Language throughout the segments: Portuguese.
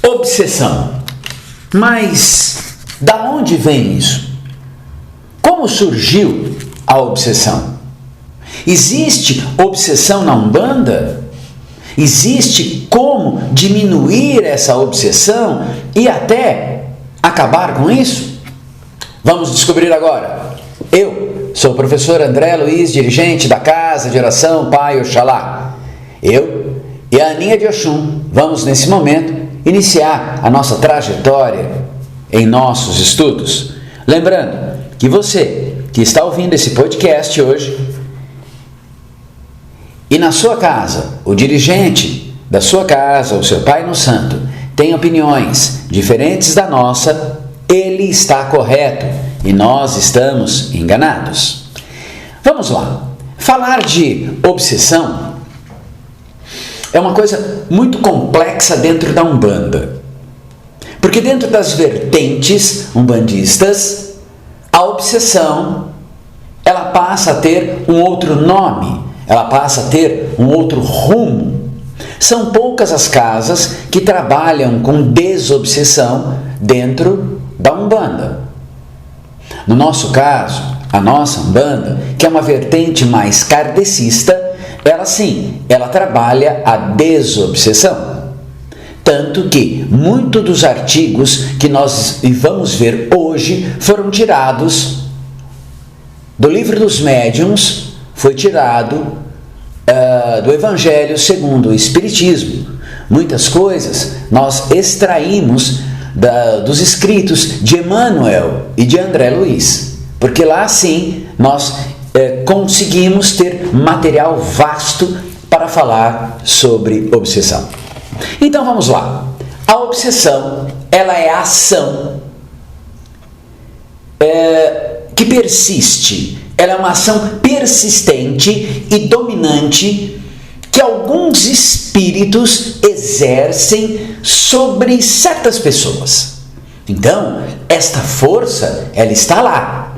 Obsessão. Mas da onde vem isso? Como surgiu a obsessão? Existe obsessão na Umbanda? Existe como diminuir essa obsessão e até acabar com isso? Vamos descobrir agora. Eu sou o professor André Luiz, dirigente da Casa de Oração Pai Oxalá. Eu e a Aninha de Oxum vamos, nesse momento, iniciar a nossa trajetória em nossos estudos. Lembrando que você que está ouvindo esse podcast hoje e na sua casa, o dirigente da sua casa, o seu Pai no Santo, tem opiniões diferentes da nossa, ele está correto e nós estamos enganados. Vamos lá. Falar de obsessão é uma coisa muito complexa dentro da Umbanda. Porque dentro das vertentes umbandistas, a obsessão, ela passa a ter um outro nome, ela passa a ter um outro rumo. São poucas as casas que trabalham com desobsessão dentro da Umbanda. No nosso caso, a nossa Umbanda, que é uma vertente mais kardecista, ela sim, ela trabalha a desobsessão. Tanto que muitos dos artigos que nós vamos ver hoje foram tirados do Livro dos Médiuns, foi tirado do Evangelho segundo o Espiritismo. Muitas coisas nós extraímos dos escritos de Emmanuel e de André Luiz, porque lá sim nós conseguimos ter material vasto para falar sobre obsessão. Então vamos lá. A obsessão, ela é a ação que persiste. Ela é uma ação persistente e dominante que alguns espíritos exercem sobre certas pessoas. Então, esta força, ela está lá.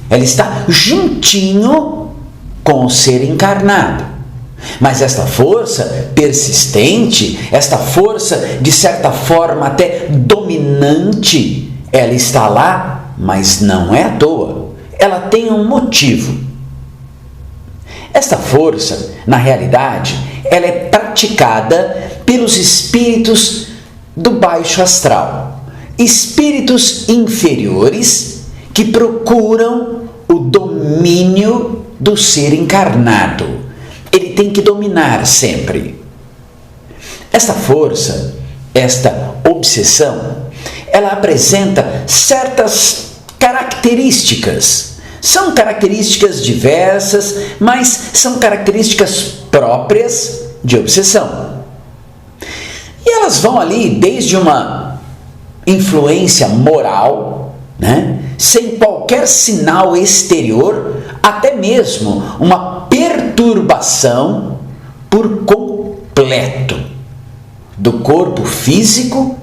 Ela está juntinho com o ser encarnado. Mas esta força persistente, esta força de certa forma até dominante, ela está lá, mas não é à toa. Ela tem um motivo. Esta força, na realidade, ela é praticada pelos espíritos do baixo astral. Espíritos inferiores que procuram o domínio do ser encarnado. Ele tem que dominar sempre. Esta força, esta obsessão, ela apresenta certas características. São características diversas, mas são características próprias de obsessão. E elas vão ali desde uma influência moral, sem qualquer sinal exterior, até mesmo uma perturbação por completo do corpo físico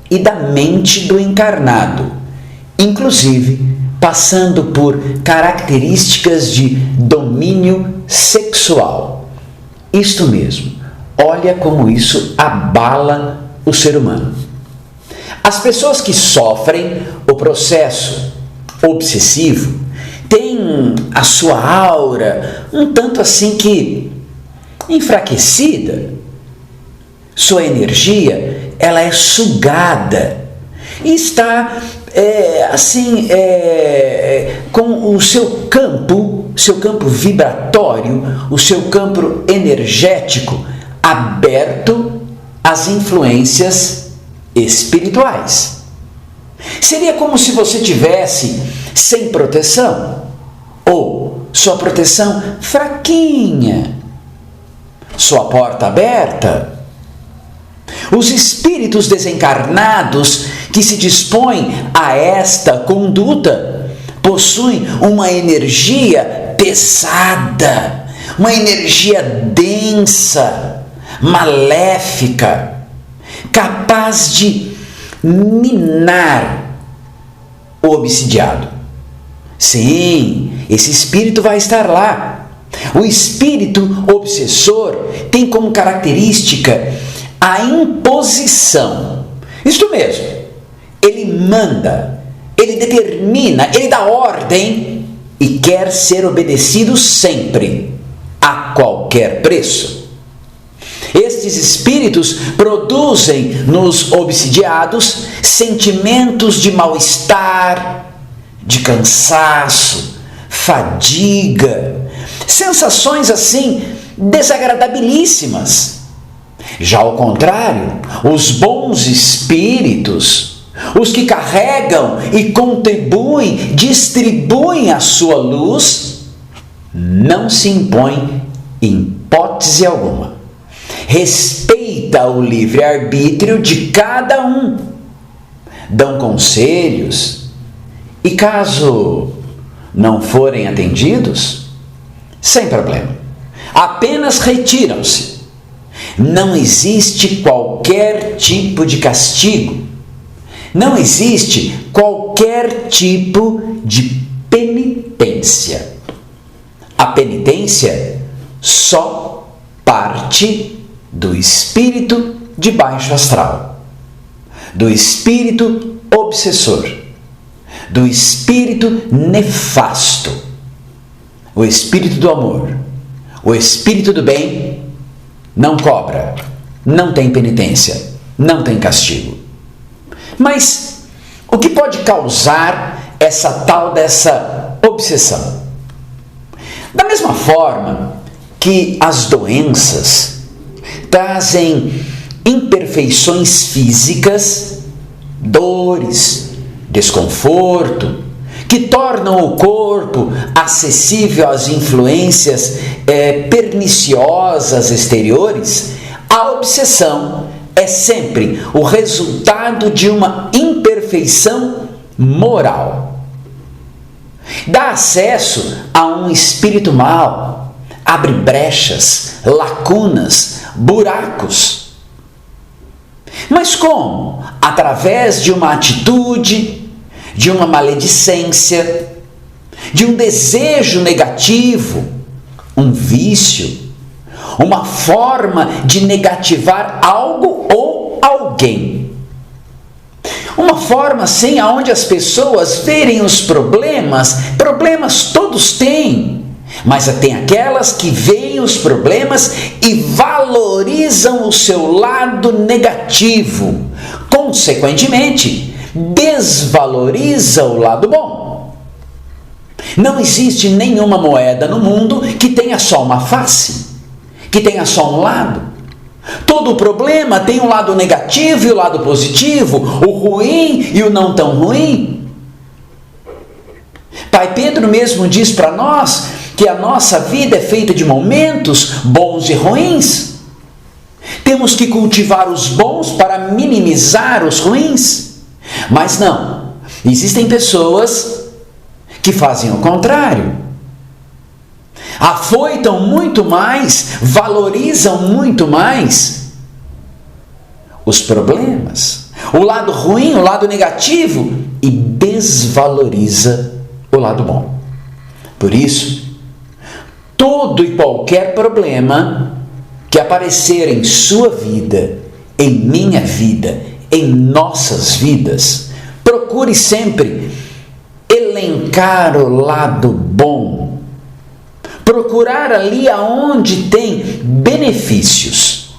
e da mente do encarnado, inclusive passando por características de domínio sexual. Isto mesmo, olha como isso abala o ser humano. As pessoas que sofrem o processo obsessivo têm a sua aura um tanto assim que enfraquecida. Sua energia, ela é sugada e está com o seu campo vibratório, o seu campo energético aberto às influências espirituais. Seria como se você tivesse sem proteção, ou sua proteção fraquinha, sua porta aberta. Os espíritos desencarnados que se dispõem a esta conduta possuem uma energia pesada, uma energia densa, maléfica, capaz de minar o obsidiado. Sim, esse espírito vai estar lá. O espírito obsessor tem como característica a imposição Isto mesmo, ele manda, ele determina, ele dá ordem e quer ser obedecido sempre, a qualquer preço. Estes espíritos produzem nos obsidiados sentimentos de mal-estar, de cansaço, fadiga, sensações assim desagradabilíssimas. Já ao contrário, os bons espíritos, os que carregam e contribuem, distribuem a sua luz, não se impõem em hipótese alguma. Respeita o livre-arbítrio de cada um. Dão conselhos e, caso não forem atendidos, sem problema, apenas retiram-se. Não existe qualquer tipo de castigo, não existe qualquer tipo de penitência. A penitência só parte do espírito de baixo astral, do espírito obsessor, do espírito nefasto. O espírito do amor, o espírito do bem, não cobra, não tem penitência, não tem castigo. Mas o que pode causar dessa obsessão? Da mesma forma que as doenças trazem imperfeições físicas, dores, desconforto, que tornam o corpo acessível às influências perniciosas exteriores, a obsessão é sempre o resultado de uma imperfeição moral. Dá acesso a um espírito mau, abre brechas, lacunas, buracos. Mas como? Através de uma atitude, de uma maledicência, de um desejo negativo, um vício, uma forma de negativar algo ou alguém. Uma forma assim onde as pessoas verem os problemas todos têm, mas tem aquelas que veem os problemas e valorizam o seu lado negativo. Consequentemente, desvaloriza o lado bom. Não existe nenhuma moeda no mundo que tenha só uma face, que tenha só um lado. Todo problema tem um lado negativo e o lado positivo, o ruim e o não tão ruim. Pai Pedro mesmo diz para nós que a nossa vida é feita de momentos bons e ruins. Temos que cultivar os bons para minimizar os ruins. Mas não, existem pessoas que fazem o contrário. Afoitam muito mais, valorizam muito mais os problemas, o lado ruim, o lado negativo, e desvaloriza o lado bom. Por isso, todo e qualquer problema que aparecer em sua vida, em minha vida, em nossas vidas, procure sempre elencar o lado bom, procurar ali aonde tem benefícios,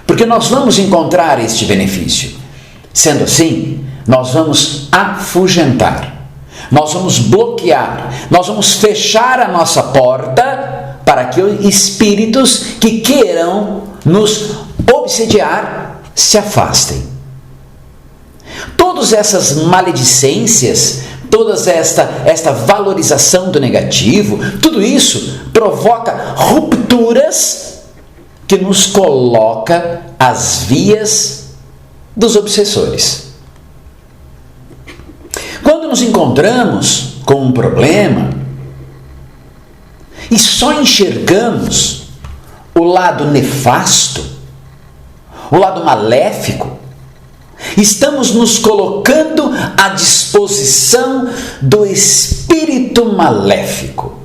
porque nós vamos encontrar este benefício. Sendo assim, nós vamos afugentar, nós vamos bloquear, nós vamos fechar a nossa porta para que os espíritos que queiram nos obsediar se afastem. Todas essas maledicências, toda esta valorização do negativo, tudo isso provoca rupturas que nos coloca às vias dos obsessores. Quando nos encontramos com um problema e só enxergamos o lado nefasto, o lado maléfico, estamos nos colocando à disposição do espírito maléfico,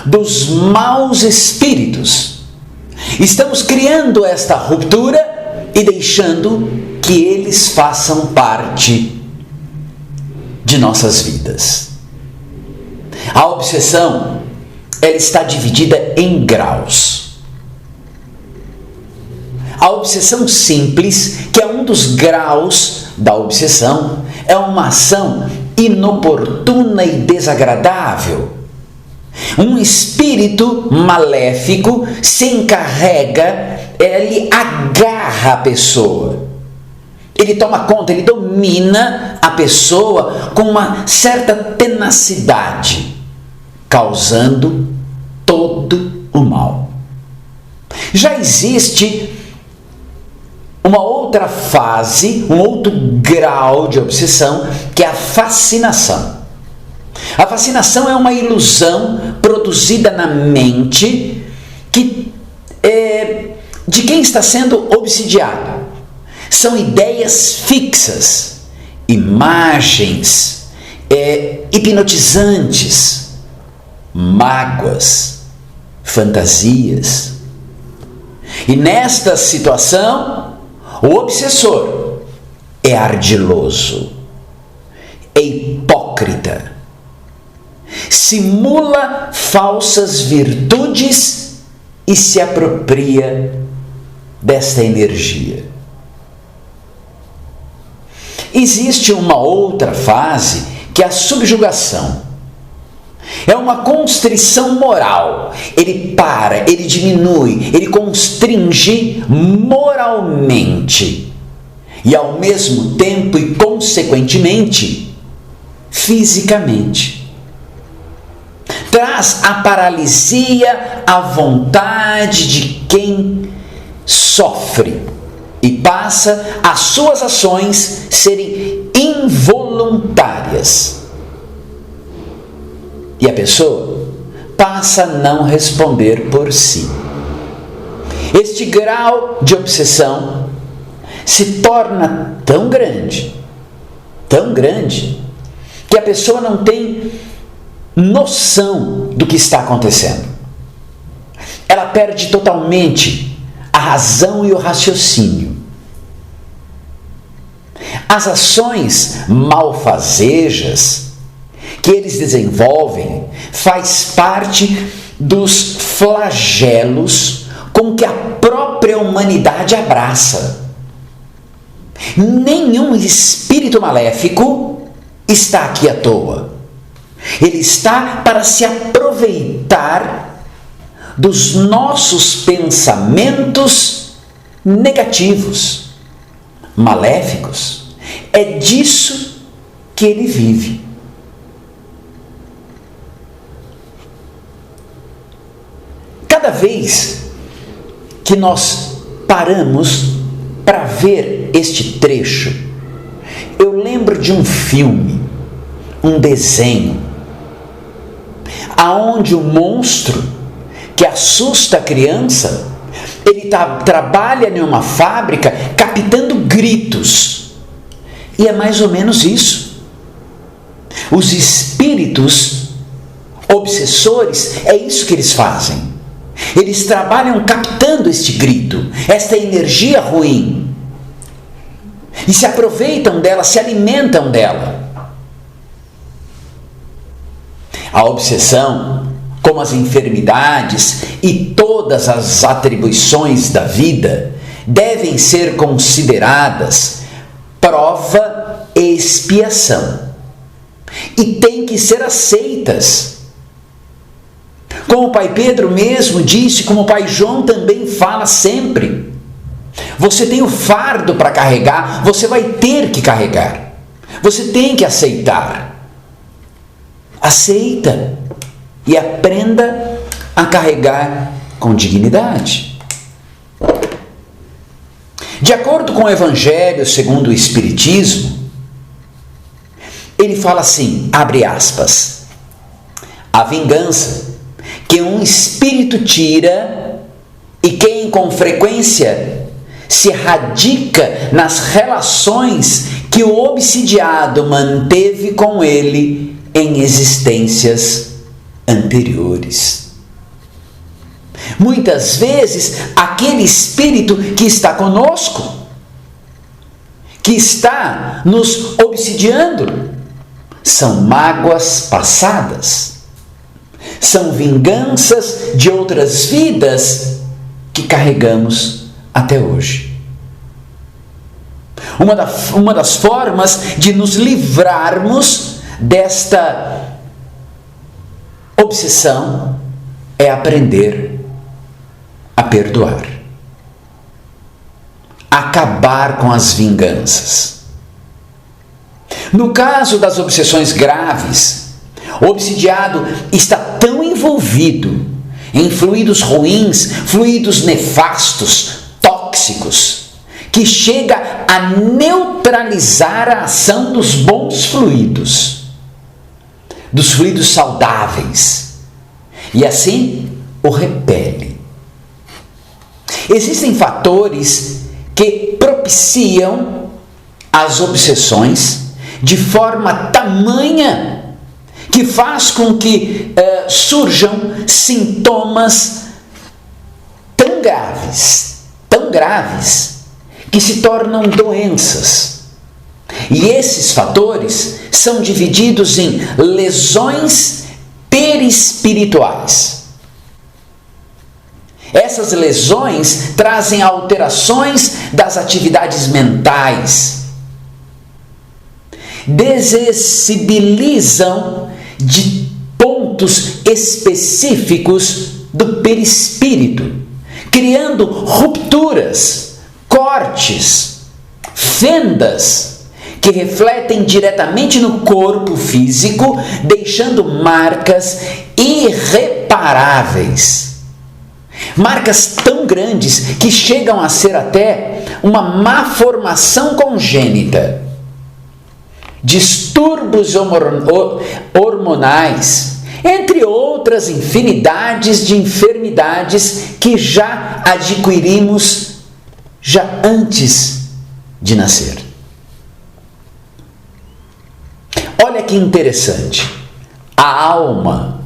dos maus espíritos. Estamos criando esta ruptura e deixando que eles façam parte de nossas vidas. A obsessão, ela está dividida em graus. A obsessão simples, que é um dos graus da obsessão, é uma ação inoportuna e desagradável. Um espírito maléfico se encarrega, ele agarra a pessoa. Ele toma conta, ele domina a pessoa com uma certa tenacidade, causando todo o mal. Já existe uma outra fase, um outro grau de obsessão, que é a fascinação. A fascinação é uma ilusão produzida na mente de quem está sendo obsidiado. São ideias fixas, imagens hipnotizantes, mágoas, fantasias. E nesta situação, o obsessor é ardiloso, é hipócrita, simula falsas virtudes e se apropria desta energia. Existe uma outra fase que é a subjugação. É uma constrição moral. Ele para, ele diminui, ele constringe moralmente e ao mesmo tempo e consequentemente fisicamente. Traz a paralisia à vontade de quem sofre e passa as suas ações serem involuntárias. E a pessoa passa a não responder por si. Este grau de obsessão se torna tão grande, que a pessoa não tem noção do que está acontecendo. Ela perde totalmente a razão e o raciocínio. As ações malfazejas que eles desenvolvem faz parte dos flagelos com que a própria humanidade abraça. Nenhum espírito maléfico está aqui à toa. Ele está para se aproveitar dos nossos pensamentos negativos, maléficos. É disso que ele vive. Cada vez que nós paramos para ver este trecho, eu lembro de um filme, um desenho, aonde o monstro que assusta a criança, ele trabalha em uma fábrica captando gritos. E é mais ou menos isso. Os espíritos obsessores, é isso que eles fazem. Eles trabalham captando este grito, esta energia ruim, e se aproveitam dela, se alimentam dela. A obsessão, como as enfermidades e todas as atribuições da vida, devem ser consideradas prova e expiação, e têm que ser aceitas. Como o Pai Pedro mesmo disse, como o Pai João também fala sempre, você tem o fardo para carregar, você vai ter que carregar, você tem que aceitar. Aceita e aprenda a carregar com dignidade. De acordo com o Evangelho segundo o Espiritismo, ele fala assim, abre aspas, a vingança que um espírito tira e quem com frequência se radica nas relações que o obsidiado manteve com ele em existências anteriores. Muitas vezes, aquele espírito que está conosco que está nos obsidiando são mágoas passadas, são vinganças de outras vidas que carregamos até hoje. Uma das formas de nos livrarmos desta obsessão é aprender a perdoar, acabar com as vinganças. No caso das obsessões graves, o obsidiado está tão envolvido em fluidos ruins, fluidos nefastos, tóxicos, que chega a neutralizar a ação dos bons fluidos, dos fluidos saudáveis, e assim o repele. Existem fatores que propiciam as obsessões de forma tamanha que faz com que surjam sintomas tão graves, que se tornam doenças. E esses fatores são divididos em lesões perispirituais. Essas lesões trazem alterações das atividades mentais, dessensibilizam de pontos específicos do perispírito, criando rupturas, cortes, fendas que refletem diretamente no corpo físico, deixando marcas irreparáveis. Marcas tão grandes que chegam a ser até uma má formação congênita. Distúrbios hormonais, entre outras infinidades de enfermidades que já adquirimos já antes de nascer. Olha que interessante. A alma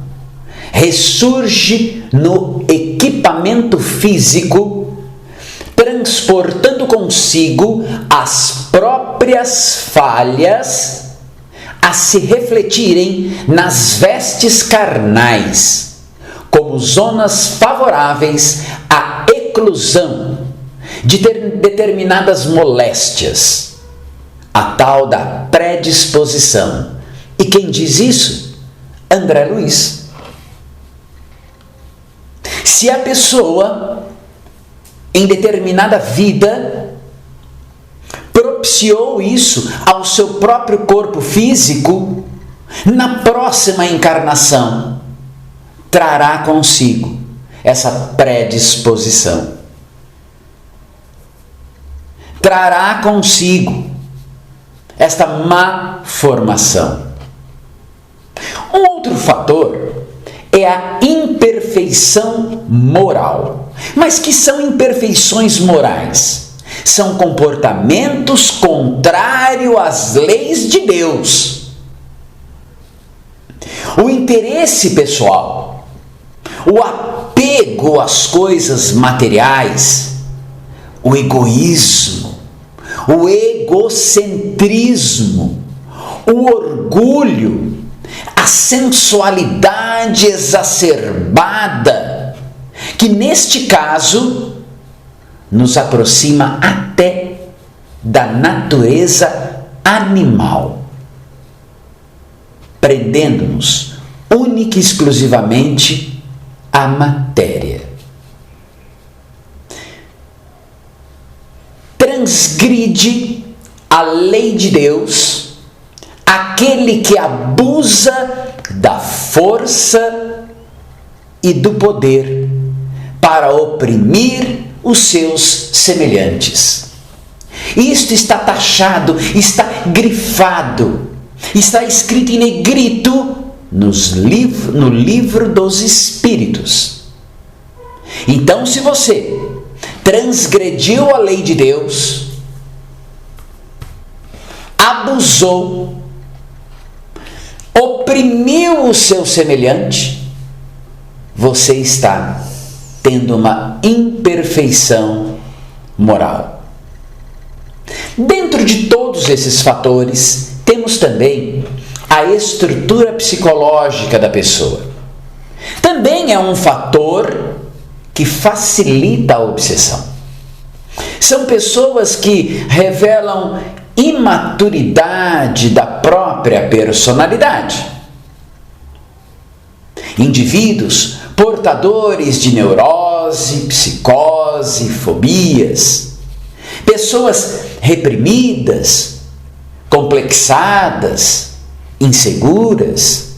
ressurge no equipamento físico, transportando consigo as próprias falhas a se refletirem nas vestes carnais, como zonas favoráveis à eclosão de determinadas moléstias, a tal da predisposição. E quem diz isso? André Luiz. Se a pessoa, em determinada vida, propiciou isso ao seu próprio corpo físico, na próxima encarnação, trará consigo essa predisposição. Trará consigo esta má formação. Um outro fator é a imperfeição moral. Mas que são imperfeições morais? São comportamentos contrários às leis de Deus. O interesse pessoal, o apego às coisas materiais, o egoísmo, o egocentrismo, o orgulho, a sensualidade exacerbada, que neste caso nos aproxima até da natureza animal, prendendo-nos única e exclusivamente à matéria. Transgride a lei de Deus aquele que abusa da força e do poder para oprimir os seus semelhantes. Isto está taxado, está grifado, está escrito em negrito no livro dos Espíritos. Então, se você transgrediu a lei de Deus, abusou, oprimiu o seu semelhante, você está tendo uma imperfeição moral. Dentro de todos esses fatores, temos também a estrutura psicológica da pessoa. Também é um fator que facilita a obsessão. São pessoas que revelam imaturidade da própria personalidade. Indivíduos portadores de neurose, psicose, fobias. Pessoas reprimidas, complexadas, inseguras.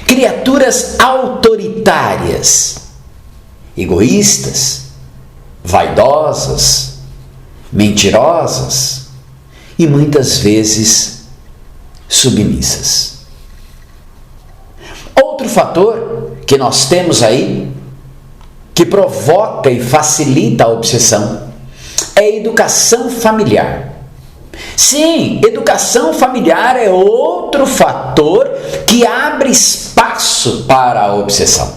Criaturas autoritárias, egoístas, vaidosas, mentirosas e muitas vezes submissas. Outro fator que nós temos aí, que provoca e facilita a obsessão, é a educação familiar. Sim, educação familiar é outro fator que abre espaço para a obsessão.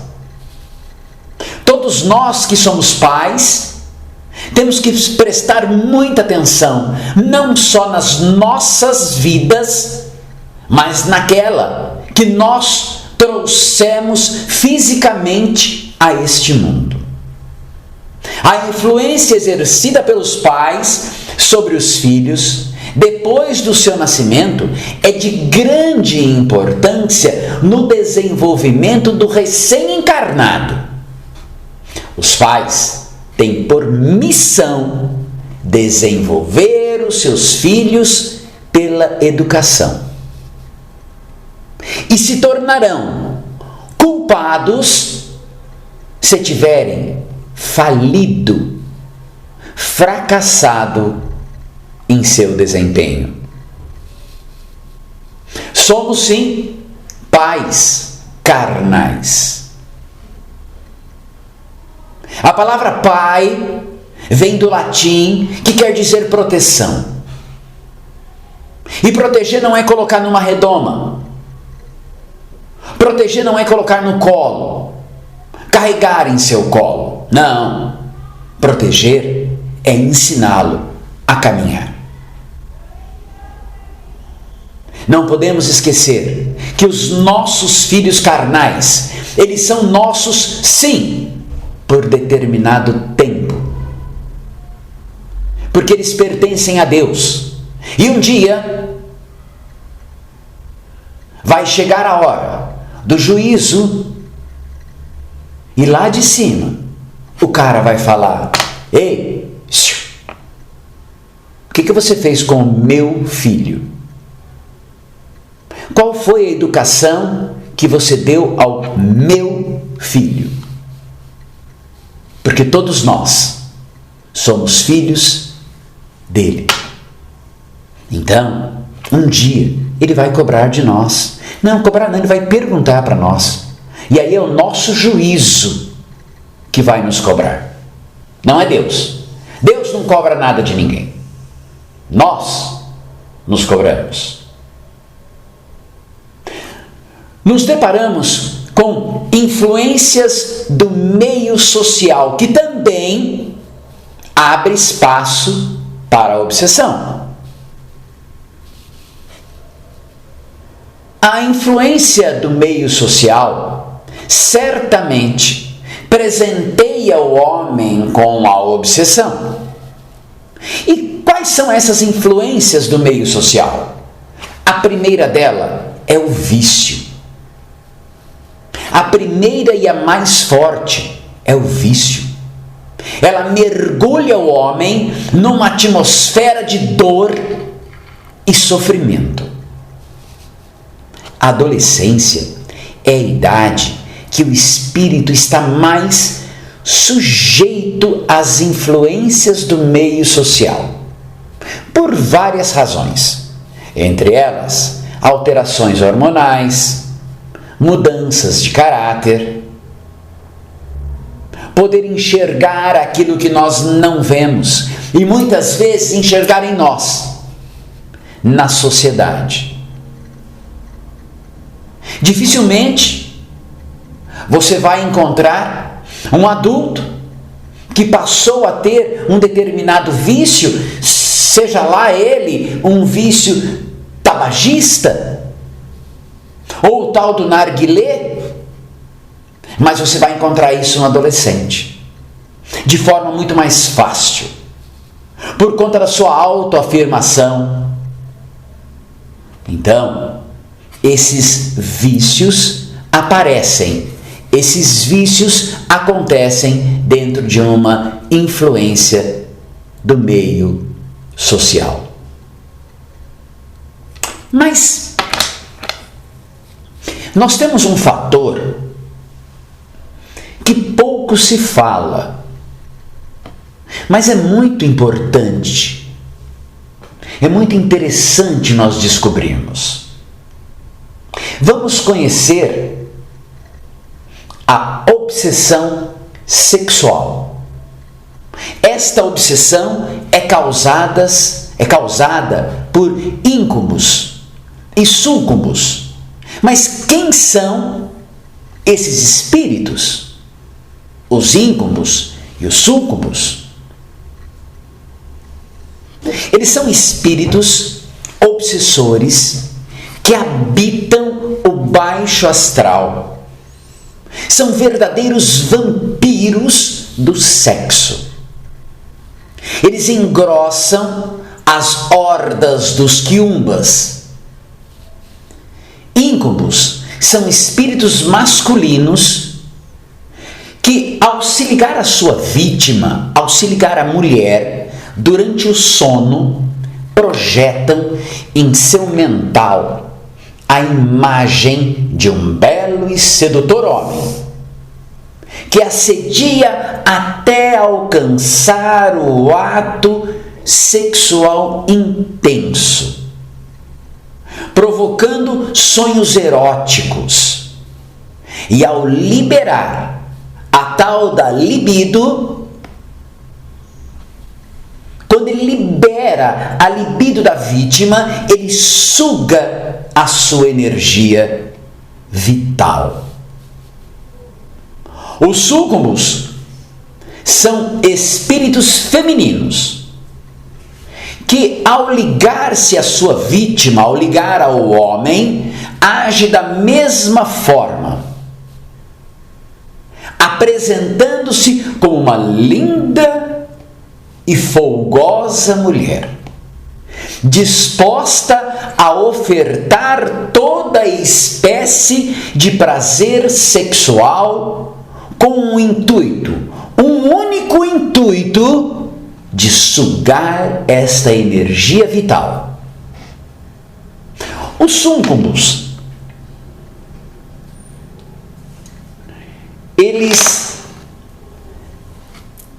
Todos nós que somos pais, temos que prestar muita atenção, não só nas nossas vidas, mas naquela que nós trouxemos fisicamente a este mundo. A influência exercida pelos pais sobre os filhos, depois do seu nascimento, é de grande importância no desenvolvimento do recém-encarnado. Os pais têm por missão desenvolver os seus filhos pela educação. E se tornarão culpados se tiverem falido, fracassado em seu desempenho. Somos sim pais carnais. A palavra pai vem do latim, que quer dizer proteção. E proteger não é colocar numa redoma. Proteger não é colocar no colo, carregar em seu colo. Não. Proteger é ensiná-lo a caminhar. Não podemos esquecer que os nossos filhos carnais, eles são nossos, sim, por determinado tempo. Porque eles pertencem a Deus. E um dia vai chegar a hora do juízo e lá de cima o cara vai falar: ei, o que você fez com o meu filho? Qual foi a educação que você deu ao meu filho? Porque todos nós somos filhos dele. Então, um dia ele vai cobrar de nós. Não, cobrar não, ele vai perguntar para nós. E aí é o nosso juízo que vai nos cobrar. Não é Deus. Deus não cobra nada de ninguém. Nós nos cobramos. Nos deparamos com influências do meio social, que também abre espaço para a obsessão. A influência do meio social certamente presenteia o homem com a obsessão. E quais são essas influências do meio social? A primeira dela é o vício. A primeira e a mais forte é o vício. Ela mergulha o homem numa atmosfera de dor e sofrimento. A adolescência é a idade que o espírito está mais sujeito às influências do meio social, por várias razões, entre elas alterações hormonais, mudanças de caráter, poder enxergar aquilo que nós não vemos e muitas vezes enxergar em nós, na sociedade. Dificilmente você vai encontrar um adulto que passou a ter um determinado vício seja lá ele um vício tabagista, ou o tal do narguilé, mas você vai encontrar isso no adolescente, de forma muito mais fácil, por conta da sua autoafirmação. Então, esses vícios aparecem, esses vícios acontecem dentro de uma influência do meio social. Mas nós temos um fator que pouco se fala, mas é muito importante, é muito interessante nós descobrirmos. Vamos conhecer a obsessão sexual. Esta obsessão é causada por íncubos e súcubos. Mas quem são esses espíritos? Os íncubos e os súcubos? Eles são espíritos obsessores que habitam o baixo astral. São verdadeiros vampiros do sexo. Eles engrossam as hordas dos quiumbas. Íncubos são espíritos masculinos que, ao se ligar à sua vítima, ao se ligar à mulher, durante o sono, projetam em seu mental a imagem de um belo e sedutor homem, que assedia até alcançar o ato sexual intenso, provocando sonhos eróticos. E ao liberar a tal da libido, quando ele libera a libido da vítima, ele suga a sua energia vital. Os súcubos são espíritos femininos que, ao ligar-se à sua vítima, ao ligar ao homem, age da mesma forma, apresentando-se como uma linda e folgosa mulher, disposta a ofertar toda espécie de prazer sexual com um único intuito de sugar esta energia vital. Os súcubos, eles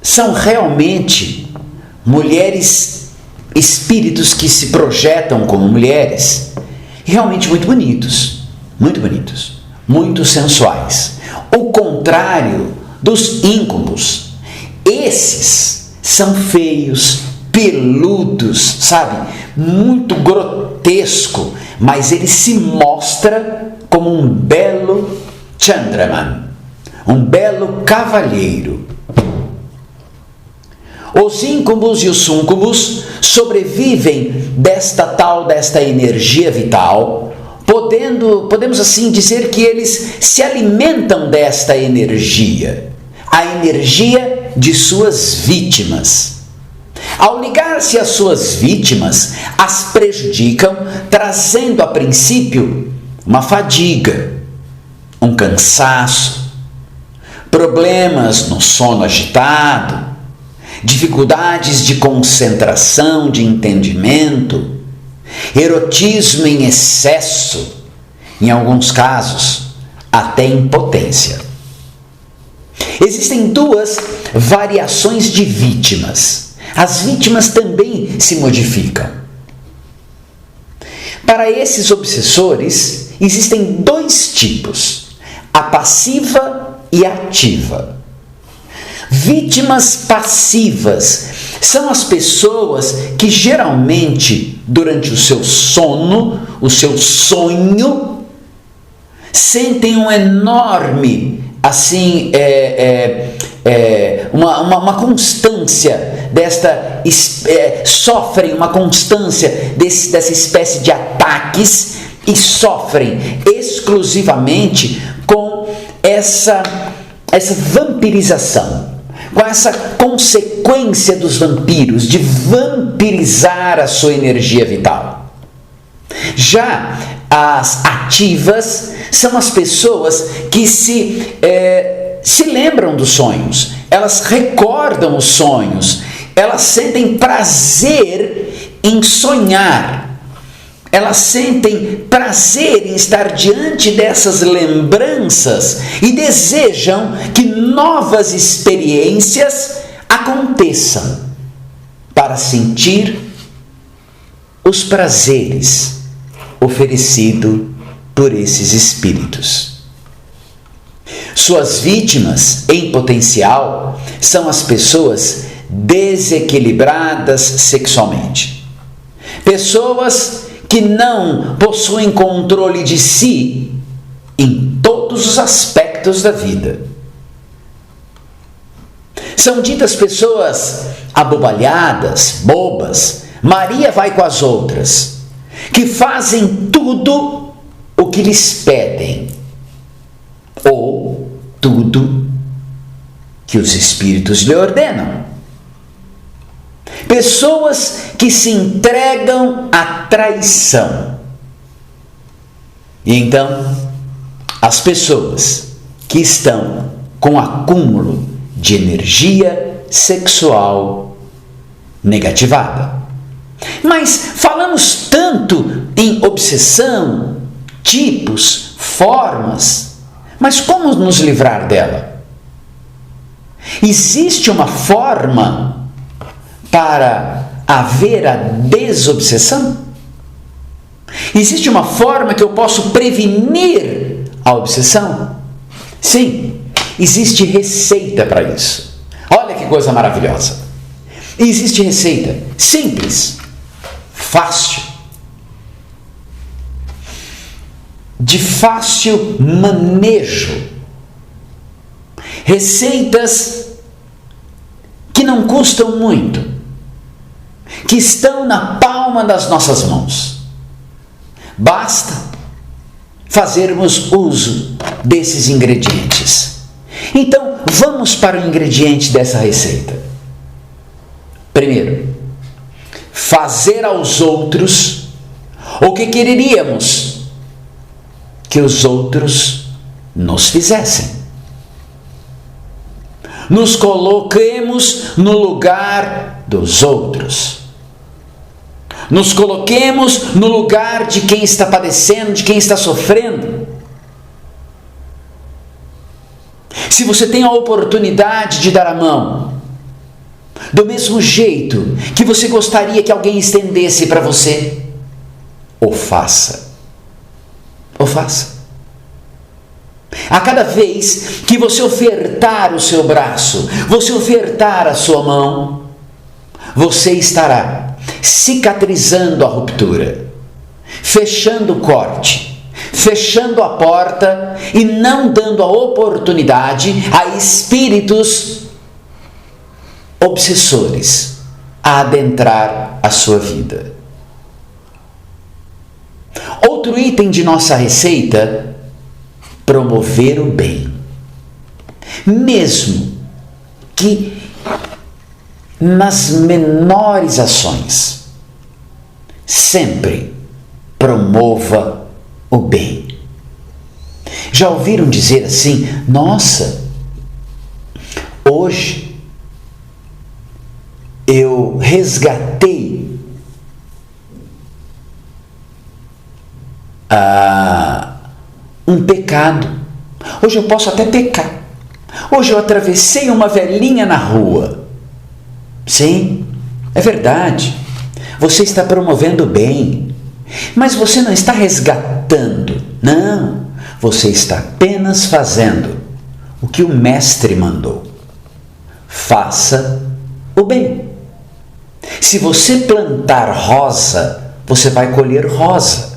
são realmente mulheres, espíritos que se projetam como mulheres, realmente muito bonitos, muito sensuais. O contrário dos íncubos, esses são feios, peludos, sabe? Muito grotesco, mas ele se mostra como um belo Chandraman, um belo cavalheiro. Os íncubos e os súcubos sobrevivem desta energia vital, podemos assim dizer que eles se alimentam desta energia, a energia de suas vítimas. Ao ligar-se às suas vítimas, as prejudicam, trazendo a princípio uma fadiga, um cansaço, problemas no sono agitado, dificuldades de concentração, de entendimento, erotismo em excesso, em alguns casos, até impotência. Existem duas variações de vítimas. As vítimas também se modificam. Para esses obsessores, existem dois tipos: a passiva e a ativa. Vítimas passivas são as pessoas que geralmente, durante o seu sono, o seu sonho, sentem um enorme, assim, uma constância sofrem uma constância dessa espécie de ataques e sofrem exclusivamente com essa vampirização, com essa consequência dos vampiros, de vampirizar a sua energia vital. Já as ativas são as pessoas que se lembram dos sonhos, elas recordam os sonhos, elas sentem prazer em sonhar, elas sentem prazer em estar diante dessas lembranças e desejam que novas experiências aconteçam para sentir os prazeres oferecidos por esses espíritos. Suas vítimas, em potencial, são as pessoas desequilibradas sexualmente. Pessoas que não possuem controle de si em todos os aspectos da vida. São ditas pessoas abobalhadas, bobas, Maria vai com as outras, que fazem tudo o que lhes pedem, ou tudo que os espíritos lhe ordenam. Pessoas que se entregam à traição. E então, as pessoas que estão com acúmulo de energia sexual negativada. Mas falamos tanto em obsessão, tipos, formas, mas como nos livrar dela? Existe uma forma para haver a desobsessão? Existe uma forma que eu posso prevenir a obsessão? Sim, existe receita para isso. Olha que coisa maravilhosa. Existe receita simples, fácil, de fácil manejo. Receitas que não custam muito, que estão na palma das nossas mãos. Basta fazermos uso desses ingredientes. Então, vamos para o ingrediente dessa receita. Primeiro, fazer aos outros o que quereríamos que os outros nos fizessem. Nos coloquemos no lugar dos outros. Nos coloquemos no lugar de quem está padecendo, de quem está sofrendo. Se você tem a oportunidade de dar a mão, do mesmo jeito que você gostaria que alguém estendesse para você, o faça. O faça. A cada vez que você ofertar o seu braço, você ofertar a sua mão, você estará cicatrizando a ruptura, fechando o corte, fechando a porta e não dando a oportunidade a espíritos obsessores a adentrar a sua vida. Outro item de nossa receita: promover o bem. Mesmo que nas menores ações, sempre promova o bem. Já ouviram dizer assim: nossa, hoje eu resgatei um pecado. Hoje eu posso até pecar. Hoje eu atravessei uma velhinha na rua. Sim, é verdade. Você está promovendo o bem, mas você não está resgatando. Não, você está apenas fazendo o que o mestre mandou. Faça o bem. Se você plantar rosa, você vai colher rosa.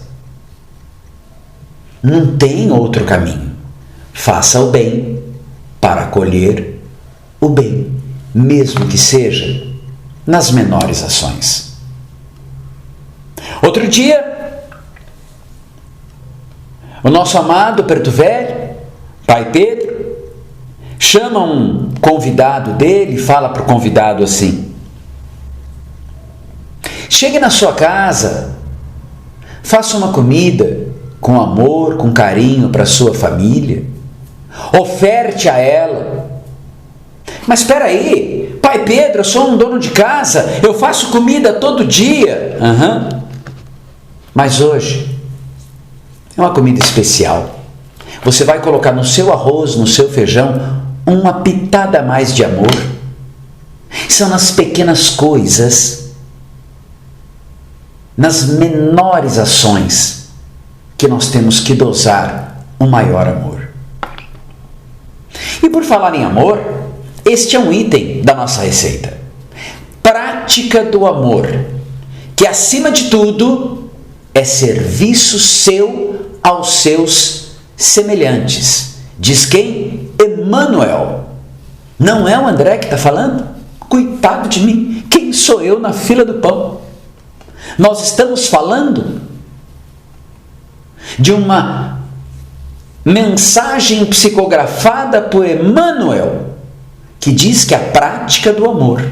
Não tem outro caminho. Faça o bem para colher o bem, mesmo que seja nas menores ações. Outro dia, o nosso amado Preto Velho, Pai Pedro, chama um convidado dele e fala para o convidado assim: chegue na sua casa, faça uma comida com amor, com carinho para a sua família, oferte a ela. Mas espera aí, Pai Pedro, eu sou um dono de casa, eu faço comida todo dia. Mas hoje é uma comida especial. Você vai colocar no seu arroz, no seu feijão, uma pitada a mais de amor. São nas pequenas coisas, nas menores ações, que nós temos que dosar o maior amor. E por falar em amor, este é um item da nossa receita. Prática do amor, que acima de tudo é serviço seu aos seus semelhantes. Diz quem? Emmanuel. Não é o André que está falando? Coitado de mim, quem sou eu na fila do pão? Nós estamos falando de uma mensagem psicografada por Emmanuel, que diz que a prática do amor,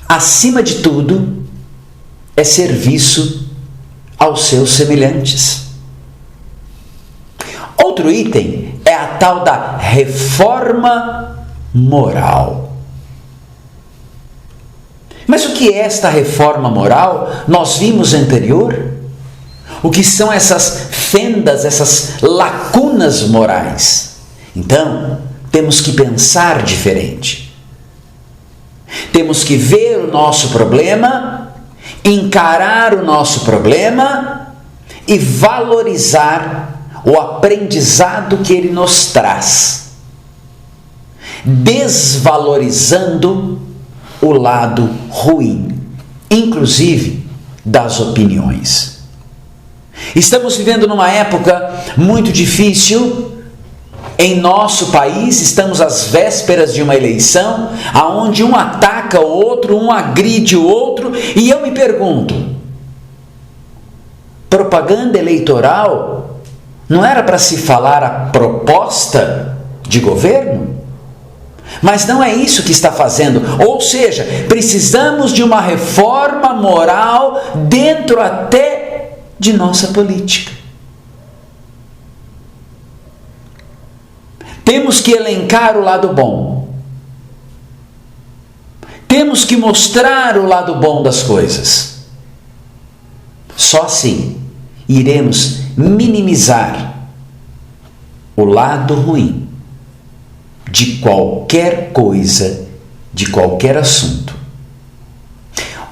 acima de tudo, é serviço aos seus semelhantes. Outro item é a tal da reforma moral. Mas o que é esta reforma moral? Nós vimos anterior o que são essas fendas, essas lacunas morais. Então, temos que pensar diferente. Temos que ver o nosso problema, encarar o nosso problema e valorizar o aprendizado que ele nos traz, desvalorizando o lado ruim, inclusive das opiniões. Estamos vivendo numa época muito difícil em nosso país, estamos às vésperas de uma eleição, aonde um ataca o outro, um agride o outro, e eu me pergunto, propaganda eleitoral não era para se falar a proposta de governo? Mas não é isso que está fazendo. Ou seja, precisamos de uma reforma moral dentro até de nossa política. Temos que elencar o lado bom. Temos que mostrar o lado bom das coisas. Só assim iremos minimizar o lado ruim de qualquer coisa, de qualquer assunto.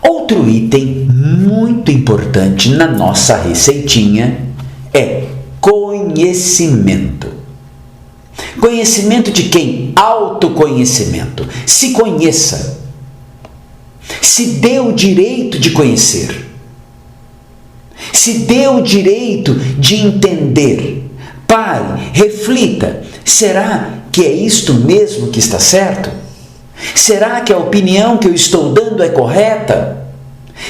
Outro item muito importante na nossa receitinha é conhecimento. Conhecimento de quem? Autoconhecimento. Se conheça. Se dê o direito de conhecer. Se dê o direito de entender. Pare, reflita. Será que é isto mesmo que está certo? Será que a opinião que eu estou dando é correta?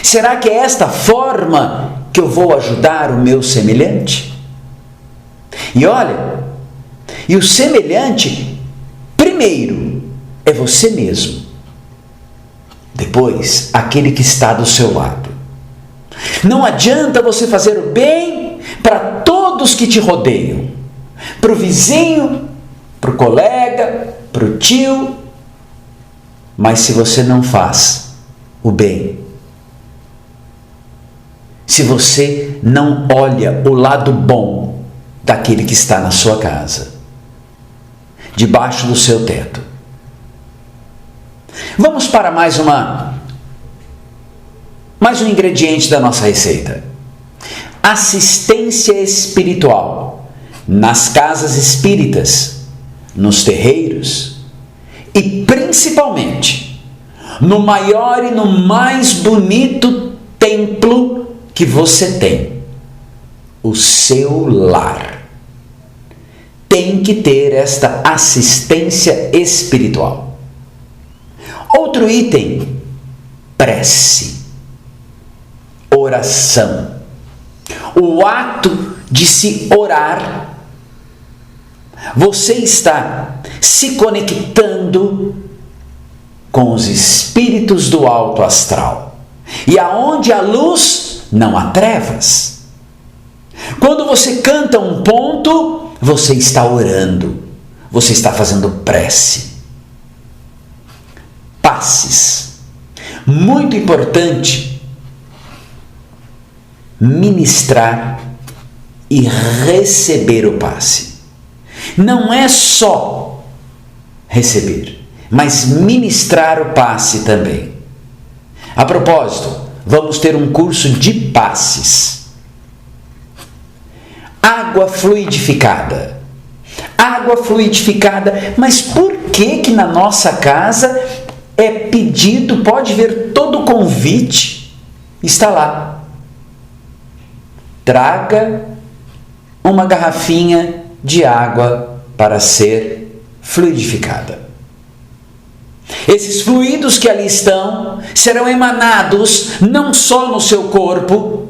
Será que é esta forma que eu vou ajudar o meu semelhante? E olha, e o semelhante, primeiro, é você mesmo. Depois, aquele que está do seu lado. Não adianta você fazer o bem para todos que te rodeiam. Para o vizinho, para o colega, para o tio. Mas se você não faz o bem, se você não olha o lado bom daquele que está na sua casa, debaixo do seu teto. Vamos para mais um ingrediente da nossa receita. Assistência espiritual nas casas espíritas, nos terreiros e principalmente no maior e no mais bonito templo que você tem, o seu lar. Tem que ter esta assistência espiritual. Outro item prece, oração. O ato de se orar, você está se conectando com os espíritos do alto astral. E aonde há luz, não há trevas. Quando você canta um ponto, você está orando, você está fazendo prece. Passes. Muito importante ministrar e receber o passe. Não é só receber, mas ministrar o passe também. A propósito, vamos ter um curso de passes. Água fluidificada. Água fluidificada, mas por que na nossa casa é pedido, pode ver todo o convite, está lá. Traga uma garrafinha de água para ser fluidificada. Esses fluidos que ali estão serão emanados não só no seu corpo,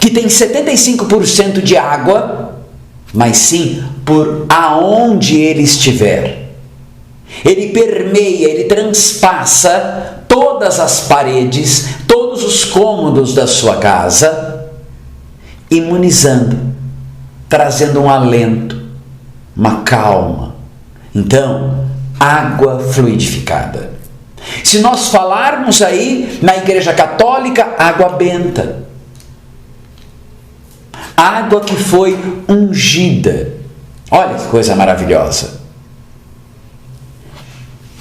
que tem 75% de água, mas sim por aonde ele estiver. Ele permeia, ele transpassa todas as paredes, todos os cômodos da sua casa, imunizando, trazendo um alento, uma calma. Então, água fluidificada. Se nós falarmos aí na Igreja Católica, água benta. Água que foi ungida. Olha que coisa maravilhosa.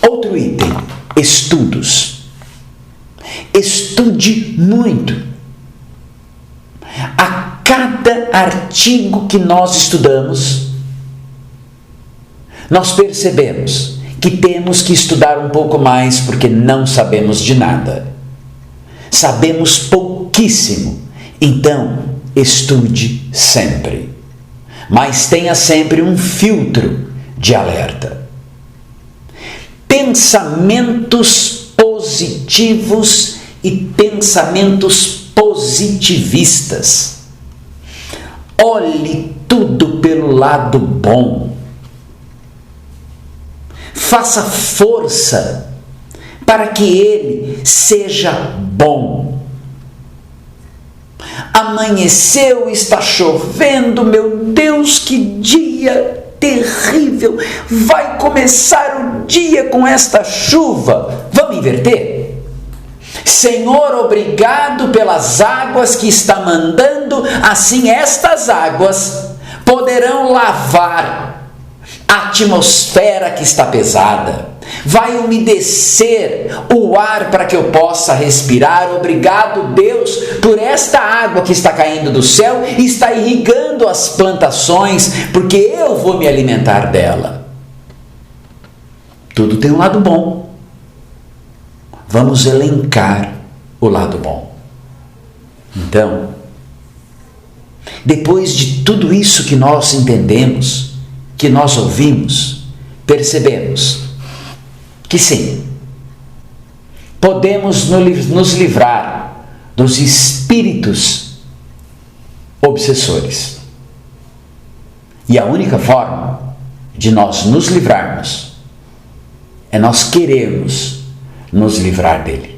Outro item, estudos. Estude muito. A cada artigo que nós estudamos, nós percebemos que temos que estudar um pouco mais porque não sabemos de nada. Sabemos pouquíssimo. Então, estude sempre. Mas tenha sempre um filtro de alerta. Pensamentos positivos e pensamentos positivistas. Olhe tudo pelo lado bom. Faça força para que ele seja bom. Amanheceu, está chovendo, meu Deus, que dia terrível! Vai começar o dia com esta chuva. Vamos inverter? Senhor, obrigado pelas águas que está mandando, assim estas águas poderão lavar a atmosfera que está pesada. Vai umedecer o ar para que eu possa respirar. Obrigado, Deus, por esta água que está caindo do céu e está irrigando as plantações, porque eu vou me alimentar dela. Tudo tem um lado bom. Vamos elencar o lado bom. Então, depois de tudo isso que nós entendemos, que nós ouvimos, percebemos que sim, podemos nos livrar dos espíritos obsessores. E a única forma de nós nos livrarmos é nós querermos nos livrar dele.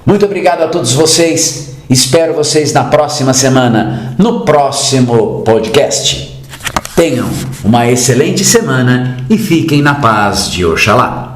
Muito obrigado a todos vocês. Espero vocês na próxima semana, no próximo podcast. Tenham uma excelente semana e fiquem na paz de Oxalá.